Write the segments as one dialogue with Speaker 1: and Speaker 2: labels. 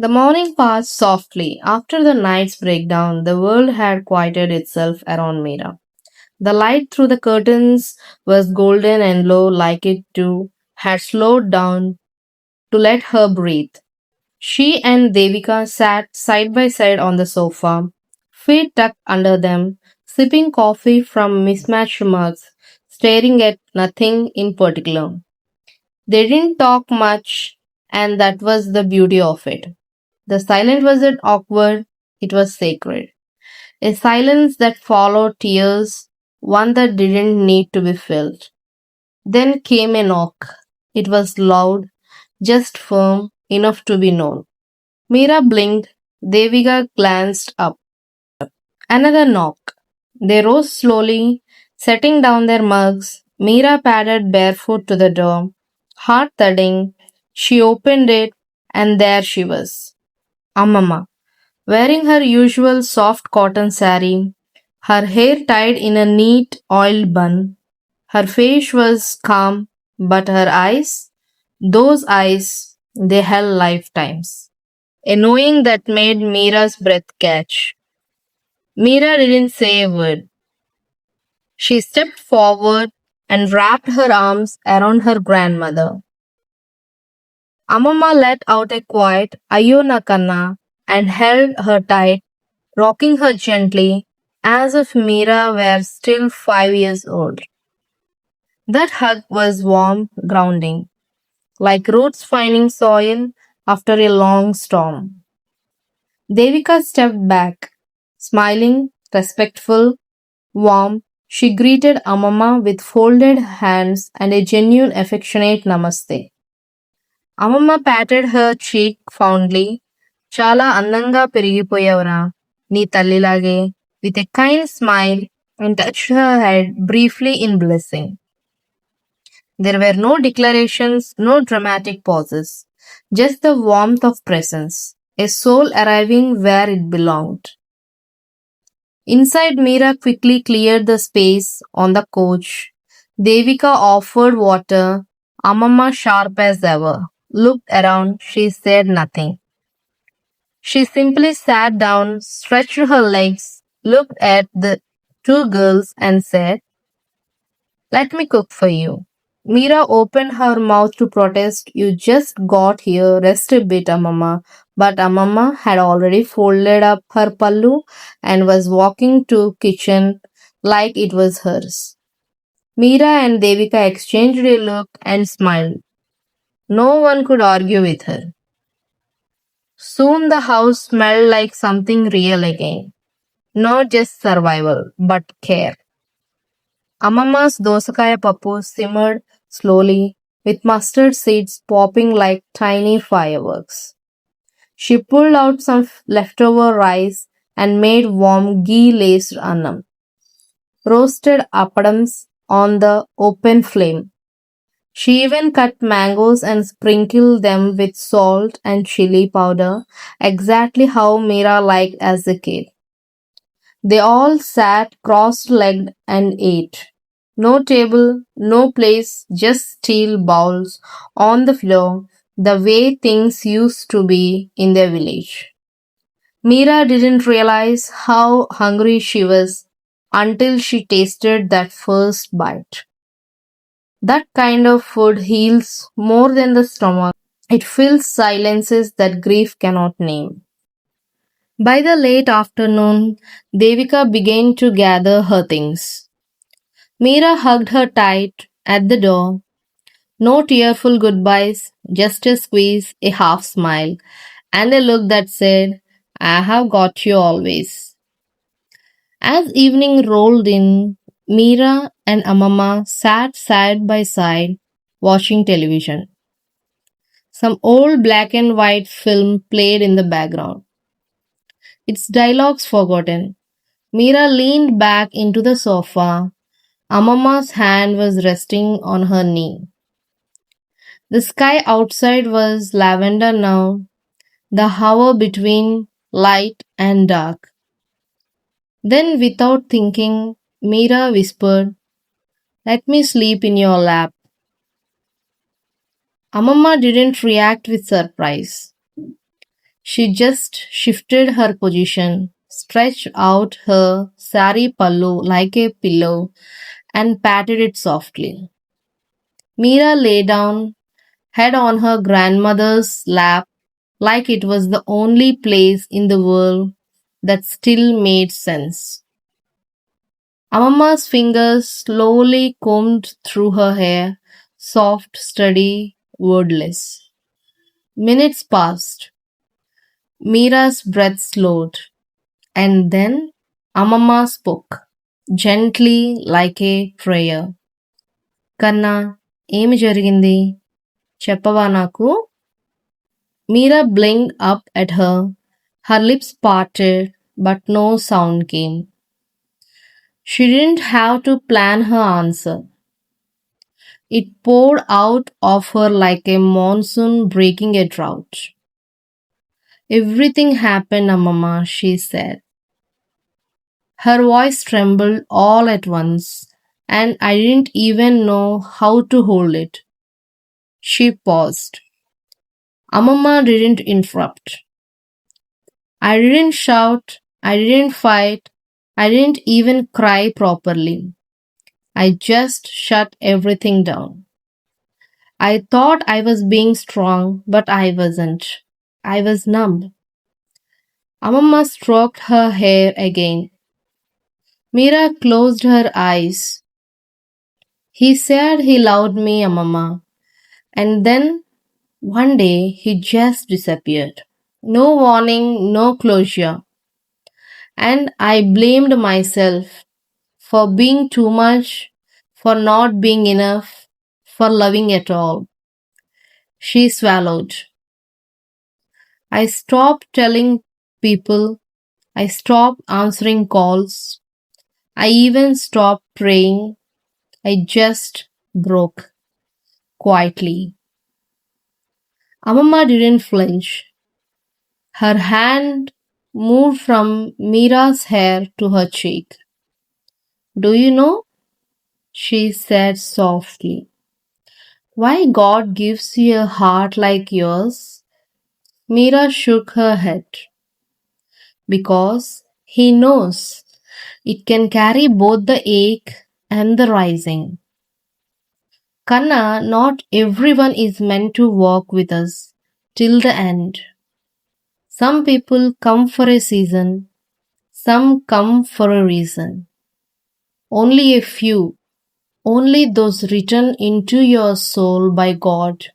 Speaker 1: The morning passed softly. After the night's breakdown, the world had quieted itself around Mira. The light through the curtains was golden and low, like it too had slowed down to let her breathe. She and Devika sat side by side on the sofa, feet tucked under them, sipping coffee from mismatched mugs, staring at nothing in particular. They didn't talk much, and that was the beauty of it. The silence wasn't awkward, it was sacred. A silence that followed tears, one that didn't need to be felt. Then came a knock. It was loud, just firm, enough to be known. Mira blinked. Devika glanced up. Another knock. They rose slowly, setting down their mugs. Mira padded barefoot to the door, heart thudding. She opened it, and there she was. Amama, wearing her usual soft cotton sari, her hair tied in a neat oiled bun. Her face was calm, but her eyes, those eyes, they held lifetimes. A knowing that made Mira's breath catch. Mira didn't say a word. She stepped forward and wrapped her arms around her grandmother. Amama let out a quiet Ayo Nakanna and held her tight, rocking her gently as if Mira were still 5 years old. That hug was warm, grounding, like roots finding soil after a long storm. Devika stepped back, smiling, respectful, warm. She greeted Amama with folded hands and a genuine affectionate namaste. Amama patted her cheek fondly. చాలా అందంగా పెరిగిపోయావురా నీ తల్లిలాగే with a kind smile and touched her head briefly in blessing. There were no declarations, no dramatic pauses, just the warmth of presence, a soul arriving where it belonged. Inside, Mira quickly cleared the space on the couch. Devika offered water. Amama, sharp as ever, looked around. She said nothing. She simply sat down, stretched her legs, looked at the two girls, and said, "Let me cook for you." Mira opened her mouth to protest. "You just got here, rest a bit, Amama." But Amama had already folded up her pallu and was walking to kitchen like it was hers. Mira and Devika exchanged a look and smiled. No one could argue with her. Soon the house smelled like something real again. Not just survival, but care. Amama's dosakaya papu simmered slowly, with mustard seeds popping like tiny fireworks. She pulled out some leftover rice and made warm ghee-laced annam. Roasted appadams on the open flame. She even cut mangoes and sprinkled them with salt and chili powder, exactly how Mira liked as a kid. They all sat cross-legged and ate. No table, no place, just steel bowls on the floor, the way things used to be in their village. Mira didn't realize how hungry she was until she tasted that first bite. That kind of food heals more than the stomach. It fills silences that grief cannot name. By the late afternoon, Devika began to gather her things. Mira hugged her tight at the door. No tearful goodbyes, just a squeeze, a half smile, and a look that said, "I have got you always." As evening rolled in, Mira and Amama sat side by side watching television. Some old black and white film played in the background, its dialogues forgotten. Mira leaned back into the sofa. Amama's hand was resting on her knee. The sky outside was lavender now, the hour between light and dark. Then, without thinking, Mira whispered, "Let me sleep in your lap." Amama didn't react with surprise. She just shifted her position, stretched out her sari pallu like a pillow, and patted it softly. Mira lay down, head on her grandmother's lap, like it was the only place in the world that still made sense. Amama's fingers slowly combed through her hair, soft, steady, wordless. Minutes passed. Mira's breath slowed. And then Amama spoke, gently like a prayer. కన్నా ఏమి జరిగింది చెప్పవా నాకు? Mira blinked up at her. Her lips parted, but no sound came. She didn't have to plan her answer. It poured out of her like a monsoon breaking a drought. Everything happened, Amama, she said. Her voice trembled all at once, and I didn't even know how to hold it. She paused. Amama didn't interrupt. I didn't shout, I didn't fight, I didn't even cry properly. I just shut everything down. I thought I was being strong, but I wasn't. I was numb. Amama stroked her hair again. Mira closed her eyes. He said he loved me, Amama, and then one day he just disappeared. No warning, no closure. And I blamed myself for being too much, for not being enough, for loving at all. She swallowed. I stopped telling people. I stopped answering calls. I even stopped praying. I just broke quietly. Amama didn't flinch. Her hand moved from Mira's hair to her cheek. Do you know? She said softly. Why God gives you a heart like yours? Mira shook her head. Because He knows it can carry both the ache and the rising. Kanna, not everyone is meant to walk with us till the end. Some people come for a season, some come for a reason. Only a few, only those written into your soul by God,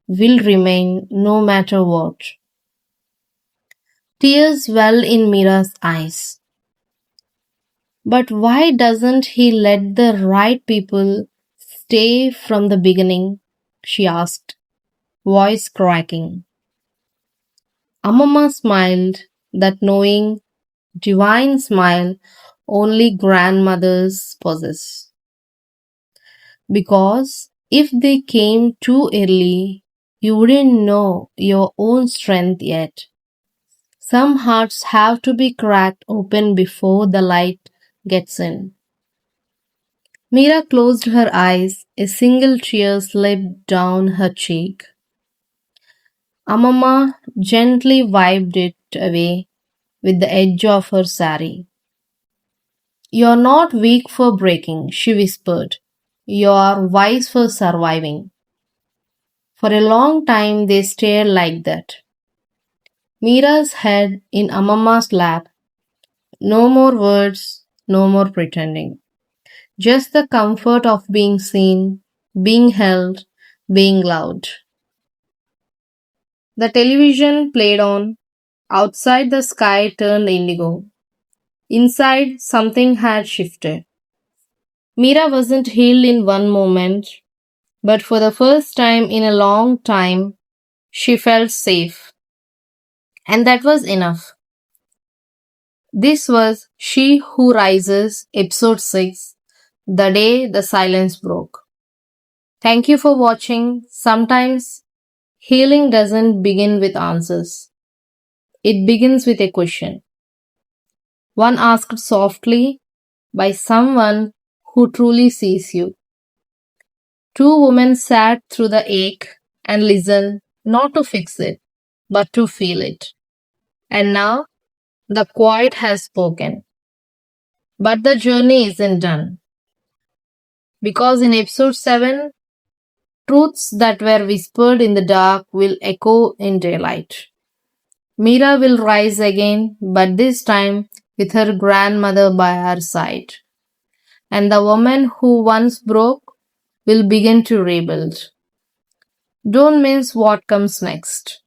Speaker 1: will remain no matter what. Tears well in Mira's eyes. But why doesn't He let the right people stay from the beginning? She asked, voice cracking. Amama smiled, that knowing, divine smile only grandmothers possess. Because if they came too early, you wouldn't know your own strength yet. Some hearts have to be cracked open before the light gets in. Mira closed her eyes, a single tear slipped down her cheek. Amama gently wiped it away with the edge of her sari. You're not weak for breaking, she whispered. You're wise for surviving. For a long time they stared like that. Mira's head in Amama's lap. No more words, no more pretending. Just the comfort of being seen, being held, being loved. The television played on. Outside the sky turned indigo. Inside something had shifted. Mira wasn't healed in one moment, but for the first time in a long time, she felt safe. And that was enough. This was She Who Rises, Episode 6, The Day the Silence Broke. Thank you for watching. Sometimes healing doesn't begin with answers. It begins with a question. One asked softly by someone who truly sees you. Two women sat through the ache and listened, not to fix it, but to feel it. And now the quiet has spoken. But the journey isn't done. Because in episode 7, truths that were whispered in the dark will echo in daylight. Mira will rise again, but this time with her grandmother by her side. And the woman who once broke will begin to rebuild. Don't miss what comes next.